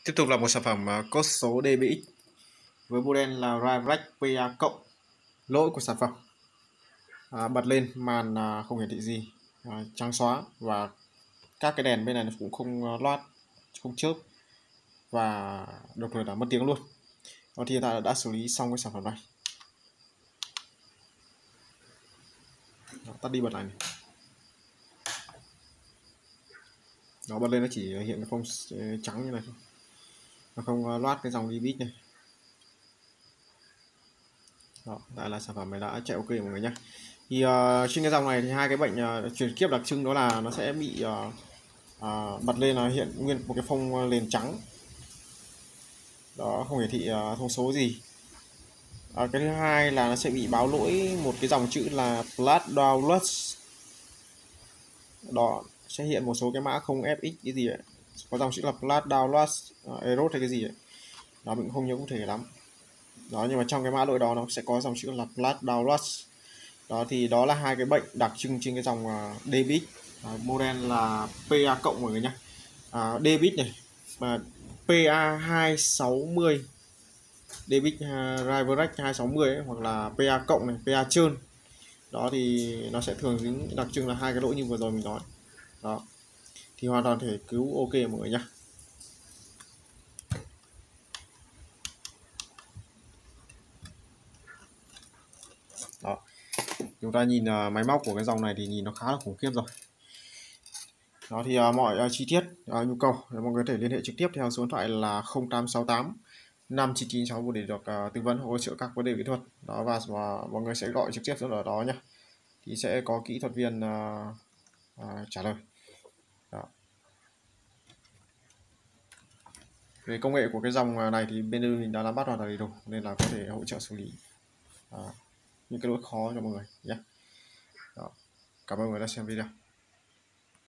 Tiếp tục là một sản phẩm code số DBX với model là Riverac PA cộng. Lỗi của sản phẩm bật lên màn không hiển thị gì, trắng xóa, và các cái đèn bên này cũng không loát, không chớp, và đồng thời là mất tiếng luôn. Và thì hiện tại đã xử lý xong cái sản phẩm này. Đó, tắt đi bật lại này. Nó bật lên nó chỉ hiện cái phông trắng như này thôi, nó không loát cái dòng DBX này. Đó, đây là sản phẩm này đã chạy ok mọi người nhé. Thì trên cái dòng này thì hai cái bệnh chuyển kiếp đặc trưng đó là nó sẽ bị bật lên là hiện nguyên một cái phông nền trắng, đó không hiển thị thông số gì. Cái thứ hai là nó sẽ bị báo lỗi một cái dòng chữ là flash download, đó sẽ hiện một số cái mã không fx cái gì ấy, có dòng chữ là flash download error hay cái gì ấy. Đó mình cũng không nhớ cụ thể lắm. Đó, nhưng mà trong cái mã lỗi đó nó sẽ có dòng chữ là flash download. Đó thì đó là hai cái bệnh đặc trưng trên cái dòng DBX, model là PA cộng mọi người nhé. DBX này và PA 260, DBX Riverac 260 ấy, hoặc là PA cộng này, PA trơn. Đó thì nó sẽ thường dính đặc trưng là hai cái lỗi như vừa rồi mình nói. Đó thì hoàn toàn thể cứu ok mọi người nhé. Đó, chúng ta nhìn máy móc của cái dòng này thì nhìn nó khá là khủng khiếp rồi. Đó thì mọi chi tiết nhu cầu mọi người có thể liên hệ trực tiếp theo số điện thoại là 0868 5996 để được tư vấn hỗ trợ các vấn đề kỹ thuật. Đó, và mọi người sẽ gọi trực tiếp ở đó nhé, thì sẽ có kỹ thuật viên trả lời. Đó. Về công nghệ của cái dòng này thì bên mình đã nắm bắt hoàn toàn đầy đủ, nên là có thể hỗ trợ xử lý những cái lỗi khó cho mọi người nhé. Đó. Cảm ơn mọi người đã xem video.